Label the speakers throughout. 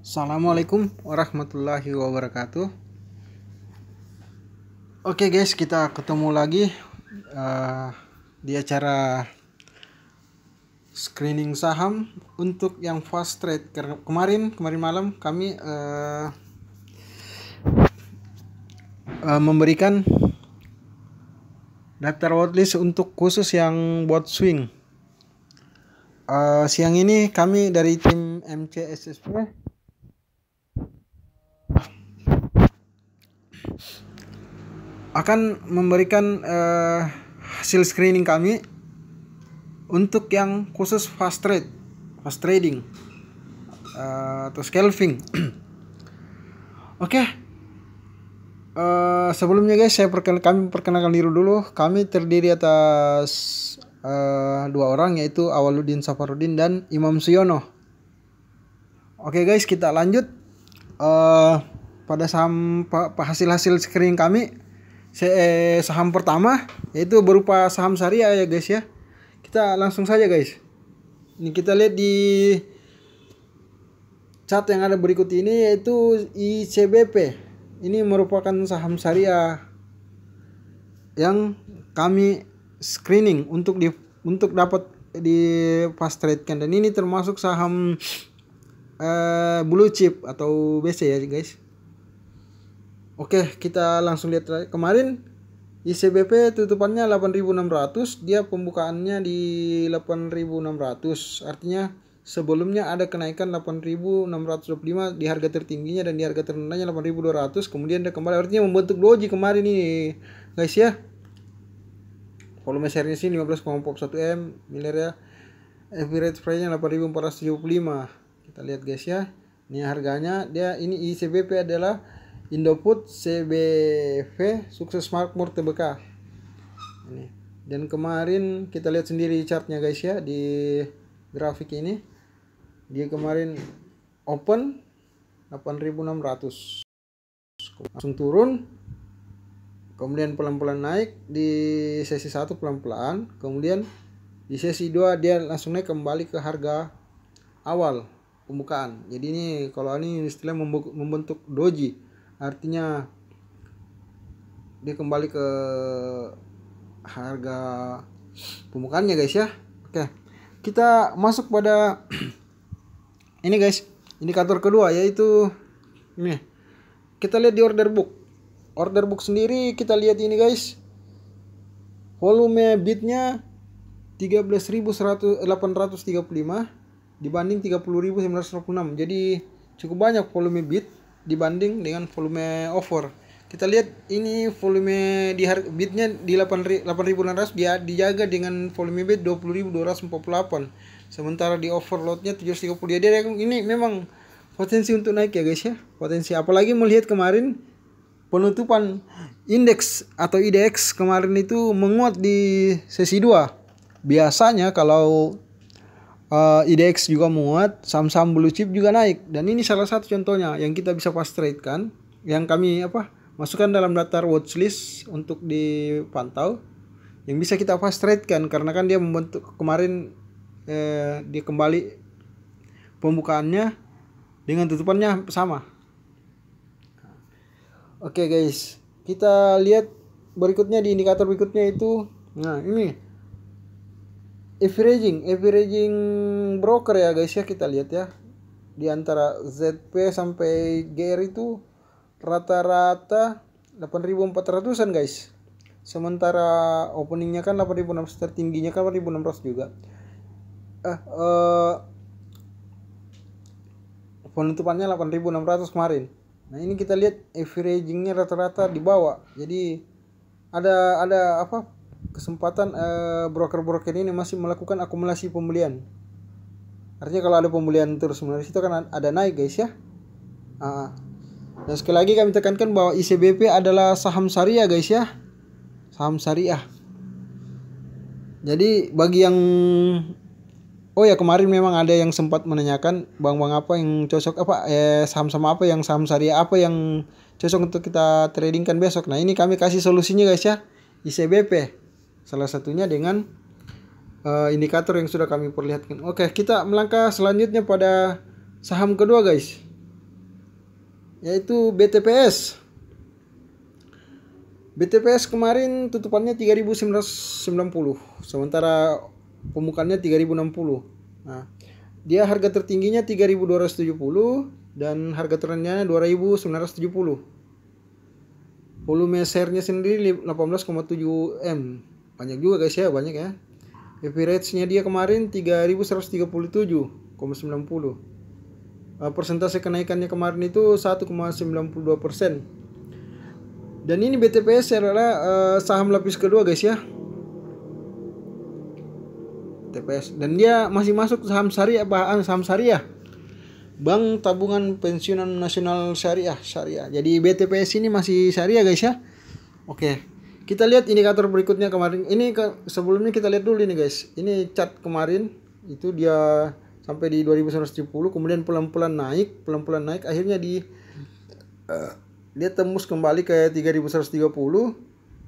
Speaker 1: Assalamualaikum warahmatullahi wabarakatuh. Oke guys, kita ketemu lagi di acara screening saham untuk yang fast trade. Karena kemarin malam kami memberikan daftar watchlist untuk khusus yang buat swing. Siang ini kami dari tim MCSSP akan memberikan hasil screening kami untuk yang khusus fast trading atau scalping. Oke. Sebelumnya guys, kami perkenalkan diri dulu. Kami terdiri atas dua orang, yaitu Awaludin Safarudin dan Imam Suyono. Oke guys, kita lanjut pada saham hasil screening kami. Saham pertama yaitu berupa saham syariah ya guys ya. Kita langsung saja guys. Ini kita lihat di chart yang ada berikut ini, yaitu ICBP. Ini merupakan saham syariah yang kami screening untuk dapat di fast trade kan, dan ini termasuk saham blue chip atau BC ya guys. Oke, kita langsung lihat. Kemarin ICBP tutupannya 8.600, dia pembukaannya di 8.600. Artinya sebelumnya ada kenaikan 8.625 di harga tertingginya, dan di harga terendahnya 8.200. Kemudian dia kembali, artinya membentuk doji kemarin ini guys ya. Volume share-nya sih 15,41 M miliar ya. Average price-nya 8.475. Kita lihat guys ya. Ini harganya, dia ini ICBP adalah Indofood CBV Sukses Makmur Tbk. Ini. Dan kemarin kita lihat sendiri chartnya guys ya, di grafik ini. Dia kemarin open 8.600. Langsung turun. Kemudian pelan-pelan naik di sesi 1 pelan-pelan. Kemudian di sesi 2 dia langsung naik kembali ke harga awal pembukaan. Jadi ini kalau ini istilah membentuk doji. Artinya dia kembali ke harga pembukaannya guys ya. Oke. Kita masuk pada ini guys, indikator kedua, yaitu ini. Kita lihat di order book. Order book sendiri kita lihat ini guys. Volume bidnya 13.835 dibanding 30.926. Jadi cukup banyak volume bid dibanding dengan volume offer. Kita lihat ini volume di bidnya di 8.600, dia dijaga dengan volume bid 20.248. Sementara di offer lotnya 730. Dia ini memang potensi untuk naik ya guys ya. Potensi, apalagi melihat kemarin penutupan indeks atau IDX kemarin itu menguat di sesi 2. Biasanya kalau IDX juga menguat, saham-saham blue chip juga naik, dan ini salah satu contohnya yang kita bisa fast trade kan, yang kami masukkan dalam daftar watchlist untuk dipantau, yang bisa kita fast trade kan, karena kan dia membentuk kemarin dia kembali pembukaannya dengan tutupannya sama. Oke guys, kita lihat berikutnya di indikator berikutnya itu, nah ini averaging broker ya guys ya. Kita lihat ya, di antara ZP sampai GR itu rata-rata 8.400an guys. Sementara openingnya kan 8.600, tertingginya kan 8.600 juga. Penutupannya 8.600 kemarin. Nah ini kita lihat averagingnya rata-rata di bawah. Jadi ada kesempatan broker-broker ini masih melakukan akumulasi pembelian. Artinya kalau ada pembelian terus menerus itu kan ada naik guys ya. Dan sekali lagi kami tekankan bahwa ICBP adalah saham syariah guys ya. Saham syariah. Jadi bagi yang kemarin memang ada yang sempat menanyakan bang apa yang cocok, saham-saham apa yang saham syariah apa yang cocok untuk kita tradingkan besok. Nah ini kami kasih solusinya guys ya. ICBP salah satunya dengan indikator yang sudah kami perlihatkan. Oke, kita melangkah selanjutnya pada saham kedua guys. yaitu BTPS. BTPS kemarin tutupannya 3.990, sementara pembukaannya 3.060. Nah, dia harga tertingginya 3.270 dan harga terendah 2.970. Volume share-nya sendiri 18,7 M. Banyak juga guys ya, banyak ya. Average-nya dia kemarin 3.137,90. Persentase kenaikannya kemarin itu 1,92%. Dan ini BTPS adalah saham lapis kedua guys ya. BTPS, dan dia masih masuk saham syariah, saham syariah. Bank Tabungan Pensiunan Nasional Syariah. Jadi BTPS ini masih syariah guys ya. Oke. Kita lihat indikator berikutnya kemarin. Sebelumnya kita lihat dulu ini guys. Ini chart kemarin itu dia sampai di 2.170, kemudian pelan-pelan naik, akhirnya dia tembus kembali ke 3.130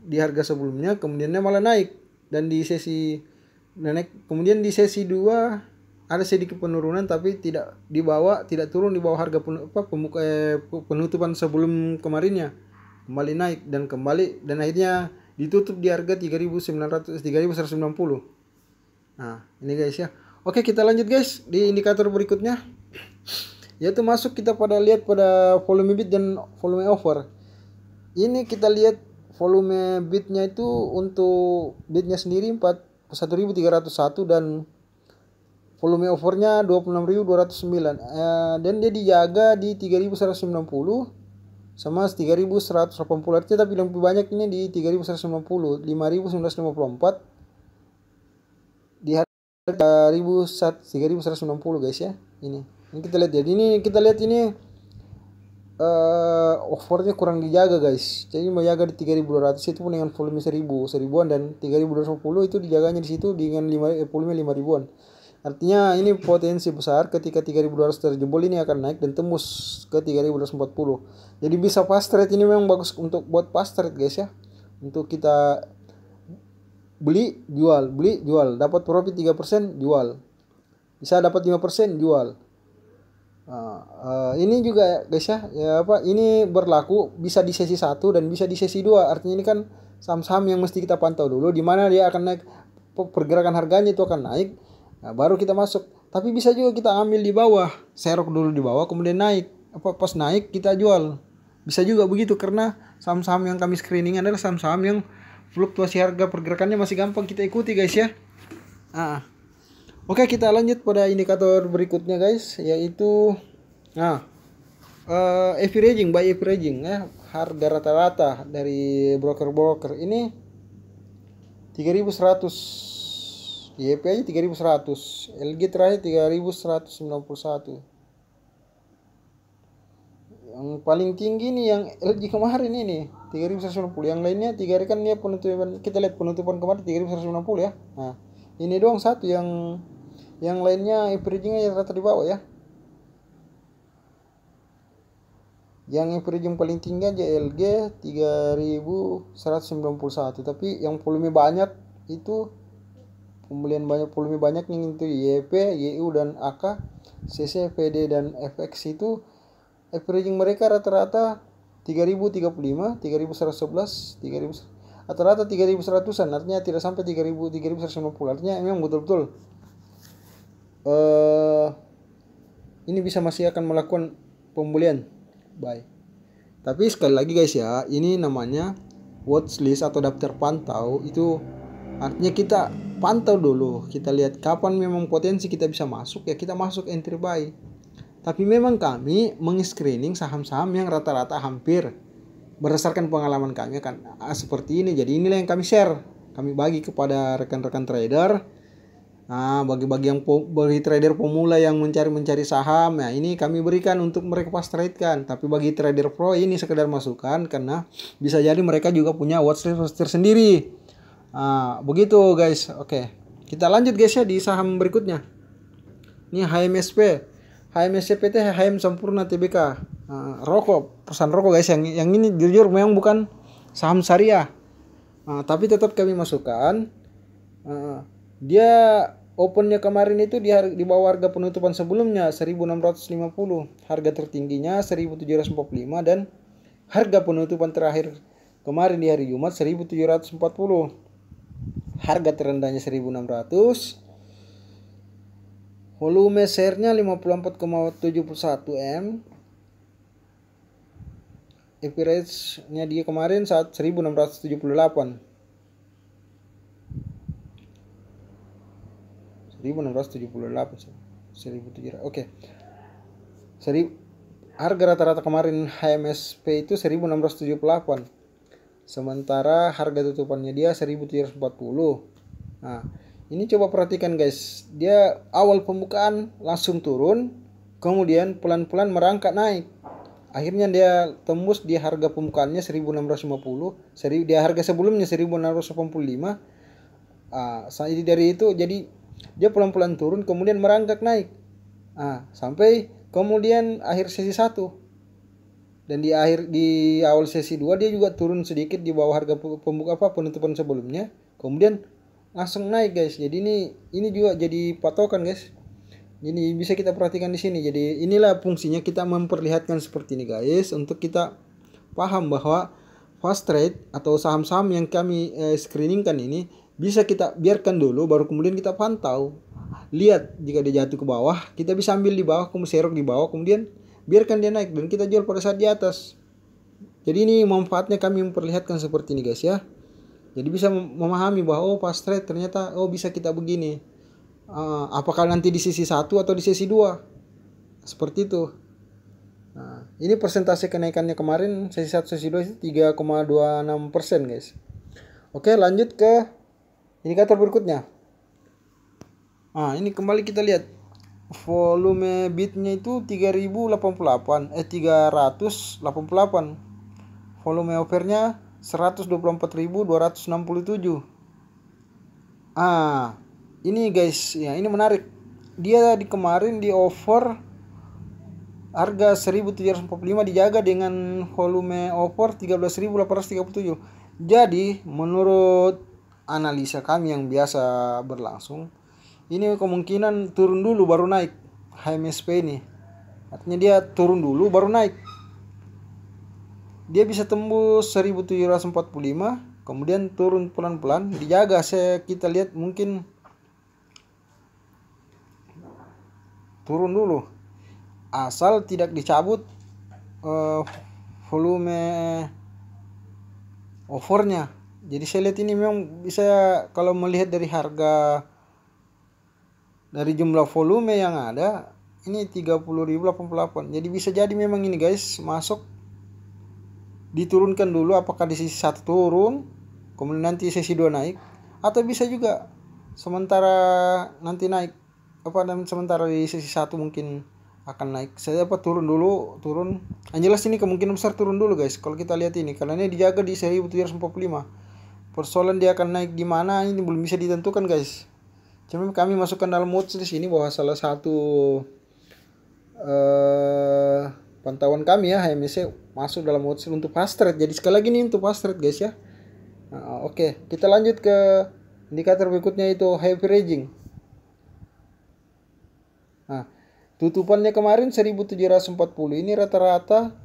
Speaker 1: di harga sebelumnya, kemudiannya malah naik dan di sesi naik, kemudian di sesi 2 ada sedikit penurunan tapi tidak turun di bawah harga penutupan sebelum kemarinnya, kembali naik dan akhirnya ditutup di harga 3.190. Nah, ini guys ya. Oke, kita lanjut guys di indikator berikutnya, yaitu kita lihat pada volume bid dan volume offer. Ini kita lihat volume bidnya itu, untuk bidnya sendiri 41.301 dan volume offernya 26.209. Dan dia dijaga di 3.190 sama 3.180, artinya tapi lebih banyak ini di 3.190, 5.954 di harga 3.190 guys ya. Ini kita lihat ya. Offernya kurang dijaga guys. Jadi menjaga di 3.200 itu pun dengan volume 1000-an, dan 3.210 itu dijaganya di situ dengan volume 5.000-an. Artinya ini potensi besar ketika 3.200 terjebol ini akan naik dan tembus ke 3.240. Jadi bisa fast trade, ini memang bagus untuk buat fast trade guys ya. Untuk kita beli jual, dapat profit 3%, jual. Bisa dapat 5%, jual. Ini juga guys ya, ini berlaku bisa di sesi 1 dan bisa di sesi 2. Artinya ini kan saham-saham yang mesti kita pantau dulu di mana dia akan naik, pergerakan harganya itu akan naik. Nah, baru kita masuk. Tapi bisa juga kita ambil di bawah, serok dulu di bawah, kemudian naik. Pas naik kita jual. Bisa juga begitu, karena saham-saham yang kami screening adalah saham-saham yang fluktuasi harga pergerakannya masih gampang kita ikuti guys ya. Oke, kita lanjut pada indikator berikutnya guys, yaitu averaging ya, harga rata-rata dari broker ini 3.100. YP aja 3.100, LG terakhir 3.191. Yang paling tinggi nih yang LG kemarin ini 3.190. Yang lainnya 3 kan dia penutupan, kita lihat penutupan kemarin 3.190 ya. Nah, ini doang satu yang lainnya averagingnya rata di bawah ya. Yang averaging paling tinggi aja LG 3.191, tapi yang volume banyak itu volume banyak yang itu YP, YU dan AK, CC, PD dan FX itu averaging mereka rata-rata 3.035, 3.111, 3.000, rata-rata 3.100-an, artinya tidak sampai 3.150. Artinya memang betul-betul ini bisa masih akan melakukan pembelian buy. Tapi sekali lagi guys ya, ini namanya watchlist atau daftar pantau. Itu artinya kita pantau dulu, kita lihat kapan memang potensi kita bisa masuk, ya kita masuk entry buy. Tapi memang kami meng-screening saham-saham yang rata-rata hampir berdasarkan pengalaman kami kan seperti ini. Jadi inilah yang kami share, kami bagi kepada rekan-rekan trader. Nah, bagi trader pemula yang mencari saham, nah ini kami berikan untuk mereka fast trade kan. Tapi bagi trader pro ini sekedar masukan, karena bisa jadi mereka juga punya watchlist tersendiri. Begitu guys. Oke, kita lanjut guys ya di saham berikutnya. Ini HMSP PT, HM Sampurna Tbk. Rokok, perusahaan rokok guys. Yang ini jujur memang bukan saham syariah, tapi tetap kami masukkan. Dia opennya kemarin itu di bawah harga penutupan sebelumnya 1650, harga tertingginya 1745, dan harga penutupan terakhir kemarin di hari Jumat 1740. Harga terendahnya 1600. Volume share-nya 54,71 M. Average-nya dia kemarin saat 1678. 1700. Oke. Harga rata-rata kemarin HMSP itu 1678. Sementara harga tutupannya dia 1740. Nah, ini coba perhatikan guys. Dia awal pembukaan langsung turun, kemudian pelan-pelan merangkak naik. Akhirnya dia tembus di harga pembukaannya 1650. Di harga sebelumnya 1685. Dari itu jadi dia pelan-pelan turun kemudian merangkak naik. Sampai kemudian akhir sesi 1. Dan di awal sesi 2 dia juga turun sedikit di bawah harga penutupan sebelumnya. Kemudian langsung naik guys. Jadi ini juga jadi patokan guys. Jadi bisa kita perhatikan di sini. Jadi inilah fungsinya kita memperlihatkan seperti ini guys, untuk kita paham bahwa fast trade atau saham-saham yang kami screeningkan ini bisa kita biarkan dulu, baru kemudian kita pantau. Lihat jika dia jatuh ke bawah, kita bisa ambil di bawah, kemudian serok di bawah, kemudian biarkan dia naik dan kita jual pada saat di atas. Jadi ini manfaatnya kami memperlihatkan seperti ini guys ya. Jadi bisa memahami bahwa fast trade ternyata bisa kita begini. Apakah nanti di sesi 1 atau di sesi 2. Seperti itu. Nah, ini persentase kenaikannya kemarin sesi 1 sesi 2 itu 3,26% guys. Oke, lanjut ke indikator berikutnya. Ini kembali kita lihat. Volume bidnya itu 388. Volume offernya 124.267. Ini guys, ya ini menarik. Dia kemarin di offer harga 1745 dijaga dengan volume offer 13.837. Jadi menurut analisa kami yang biasa berlangsung, ini kemungkinan turun dulu baru naik HMSP ini. Artinya dia turun dulu baru naik. Dia bisa tembus 1745, kemudian turun pelan-pelan, dijaga. Kita lihat mungkin turun dulu. Asal tidak dicabut volume offernya. Jadi saya lihat ini memang bisa, kalau melihat dari harga, dari jumlah volume yang ada, ini 30.088. Jadi bisa jadi memang ini guys, masuk diturunkan dulu, apakah di sesi 1 turun, kemudian nanti sesi 2 naik, atau bisa juga sementara nanti naik, sementara di sesi 1 mungkin akan naik. Turun dulu. Yang jelas ini kemungkinan besar turun dulu guys. Kalau kita lihat ini, karena ini dijaga di 1745. Persoalan dia akan naik di mana ini belum bisa ditentukan guys. Cuma kami masukkan dalam watchlist ini bahwa salah satu pantauan kami ya, HMSC masuk dalam watchlist untuk fast trade. Jadi sekali lagi ini untuk fast trade guys ya. Oke, kita lanjut ke indikator berikutnya, itu averaging. Tutupannya kemarin 1740. Ini rata-rata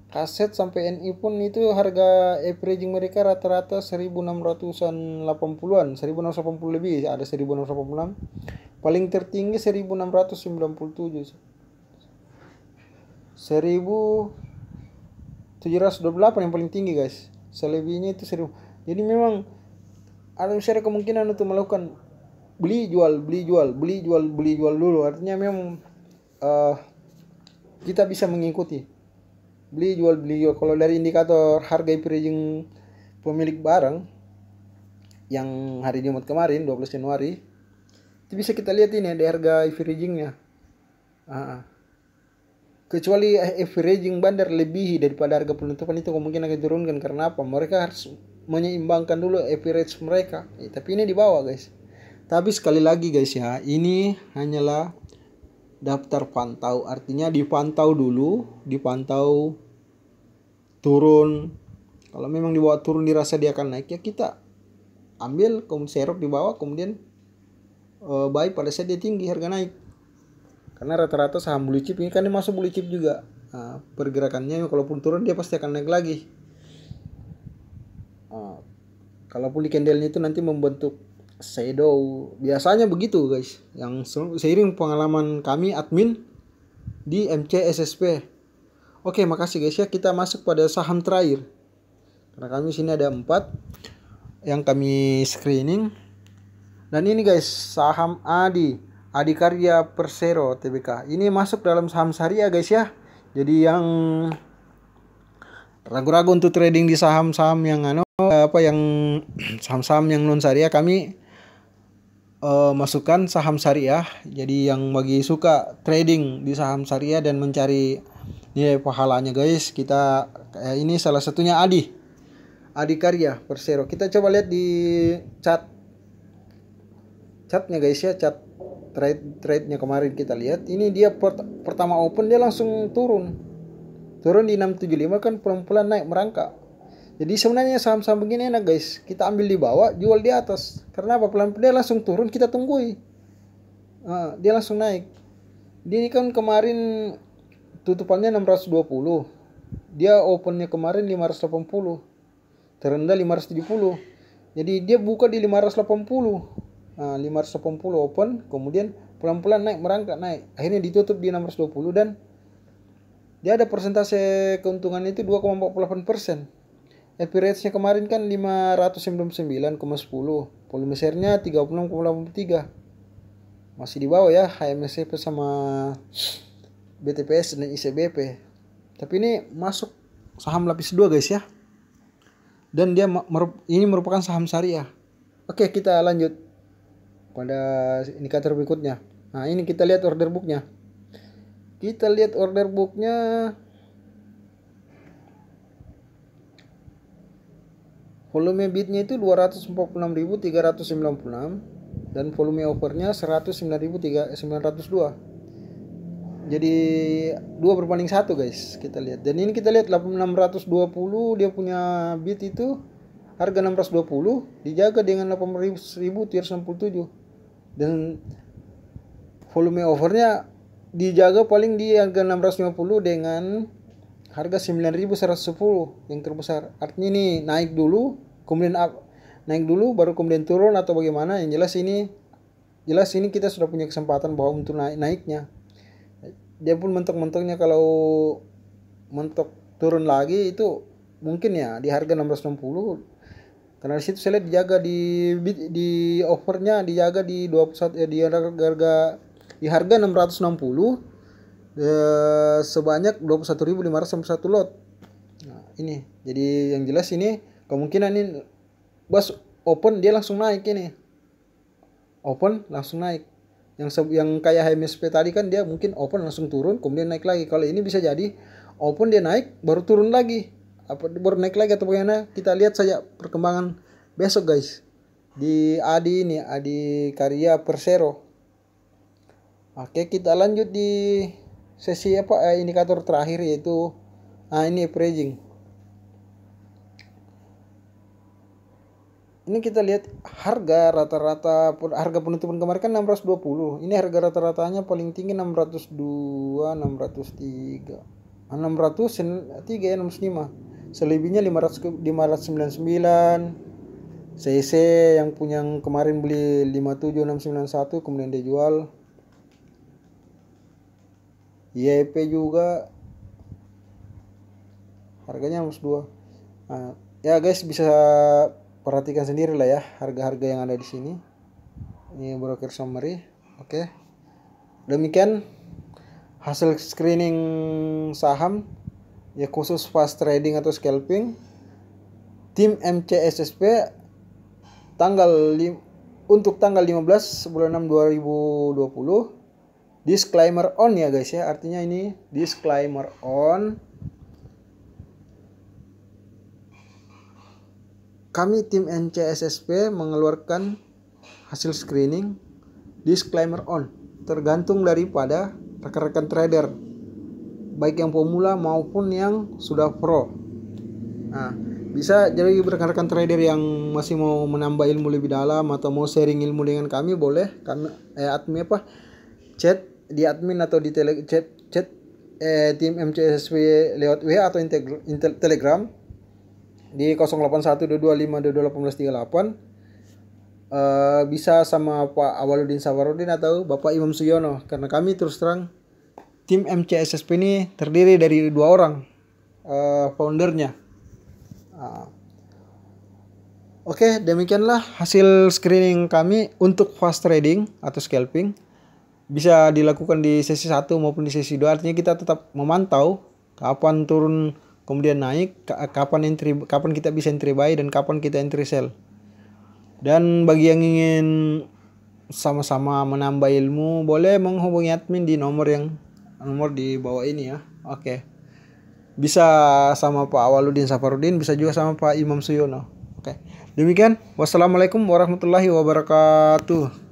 Speaker 1: kaset sampai NI pun itu harga averaging mereka rata-rata 1680-an, 1680 lebih, ada 1686. Paling tertinggi 1697. 1728 yang paling tinggi guys. Selebihnya itu 1000. Jadi memang ada besar kemungkinan untuk melakukan beli jual dulu. Artinya memang kita bisa mengikuti beli jual. Kalau dari indikator harga averaging pemilik barang yang hari Jumat kemarin 12 Januari itu bisa kita lihat ini ada harga averagingnya. Kecuali averaging bandar lebih daripada harga penutupan, itu kemungkinan akan diturunkan. Karena apa? Mereka harus menyeimbangkan dulu average mereka. Tapi ini di bawah guys. Tapi sekali lagi guys ya, ini hanyalah daftar pantau. Artinya dipantau dulu, dipantau turun. Kalau memang di bawah turun dirasa dia akan naik, ya kita ambil, kemudian serok di bawah, kemudian buy pada saat dia tinggi harga naik. Karena rata-rata saham blue chip ini kan dia masuk blue chip juga. Nah, pergerakannya kalaupun turun dia pasti akan naik lagi. Nah, kalaupun di candlenya itu nanti membentuk shadow, biasanya begitu guys. Yang seiring pengalaman kami admin di MCSSP. Oke, makasih guys ya. Kita masuk pada saham terakhir. Karena kami sini ada 4 yang kami screening. Dan ini guys, saham Adikarya Persero Tbk. Ini masuk dalam saham syariah guys ya. Jadi yang ragu-ragu untuk trading di saham-saham yang yang saham-saham yang non syariah, kami masukkan saham syariah. Jadi yang bagi suka trading di saham syariah dan mencari nilai pahalanya guys, kita ini salah satunya Adikarya Persero. Kita coba lihat di chartnya guys ya, chart trade-nya kemarin kita lihat. Ini dia pertama open dia langsung turun di 675 kan pelan-pelan naik merangkak. Jadi sebenarnya saham-saham begini enak guys, kita ambil di bawah, jual di atas. Karena apa? Pelan-pelan dia langsung turun, kita tunggui. Dia langsung naik. Ini kan kemarin tutupannya 620. Dia opennya kemarin 580. Terendah 570. Jadi dia buka di 580. 580 open, kemudian pelan-pelan naik merangkak naik. Akhirnya ditutup di 620 dan dia ada persentase keuntungannya itu 2,48%. FP rate-nya kemarin kan 599,10. Volume share-nya 36,83. Masih di bawah ya HMSP sama BTPS dan ICBP. Tapi ini masuk saham lapis 2 guys ya. Dan dia ini merupakan saham syariah. Oke, kita lanjut pada indikator berikutnya. Nah, ini kita lihat order booknya. Volume bidnya itu 246.396 dan volume offernya 109.902. Jadi 2/1 guys, kita lihat. Dan ini kita lihat 620 dia punya bid itu harga 620 dijaga dengan 8.367 dan volume offernya dijaga paling di harga 650 dengan harga 9.110 yang terbesar. Artinya ini naik dulu kemudian baru kemudian turun atau bagaimana. Yang jelas ini kita sudah punya kesempatan bahwa untuk naiknya. Dia pun mentok-mentoknya kalau mentok turun lagi itu mungkin ya di harga 660. Karena di situ saya lihat dijaga di offernya dijaga di 21 di harga 660 sebanyak 21.501 lot. Nah, ini. Jadi yang jelas ini kemungkinan ini bas open dia langsung naik ini. Open langsung naik. Yang kayak HMSP tadi kan dia mungkin open langsung turun kemudian naik lagi. Kalau ini bisa jadi open dia naik baru turun lagi. Baru naik lagi atau bagaimana? Kita lihat saja perkembangan besok guys. Di Adikarya Persero. Oke, kita lanjut di sesi indikator terakhir yaitu ini averaging. Ini kita lihat harga rata-rata harga penutupan kemarin kan 620. Ini harga rata-ratanya paling tinggi 602, 603. 603 ya 605. Selebihnya 599. CC yang punya kemarin beli 57691 kemudian dia jual. YP juga harganya 602. Nah, ya guys bisa perhatikan sendiri lah ya harga-harga yang ada di sini. Ini broker summary. Oke. Demikian hasil screening saham ya khusus fast trading atau scalping tim MCSSP untuk tanggal 15 bulan 6 2020. Disclaimer on ya guys ya. Artinya ini disclaimer on. Kami tim MCSSP mengeluarkan hasil screening disclaimer on. Tergantung daripada rekan-rekan trader. Baik yang pemula maupun yang sudah pro. Nah, Bisa jadi rekan-rekan trader yang masih mau menambah ilmu lebih dalam atau mau sharing ilmu dengan kami, boleh kami admin chat di admin atau di chat tim MCSW lewat WA atau Telegram di 081225221838. Bisa sama Pak Awaludin Safarudin atau Bapak Imam Suyono, karena kami terus terang tim MCSSP ini terdiri dari 2 orang foundernya. Oke, demikianlah hasil screening kami untuk fast trading atau scalping. Bisa dilakukan di sesi 1 maupun di sesi 2. Artinya kita tetap memantau kapan turun kemudian naik, kapan kita bisa entry buy dan kapan kita entry sell. Dan bagi yang ingin sama-sama menambah ilmu, boleh menghubungi admin di nomor di bawah ini ya. Oke. Bisa sama Pak Awaludin Safarudin, bisa juga sama Pak Imam Suyono. Oke. Demikian. Wassalamualaikum warahmatullahi wabarakatuh.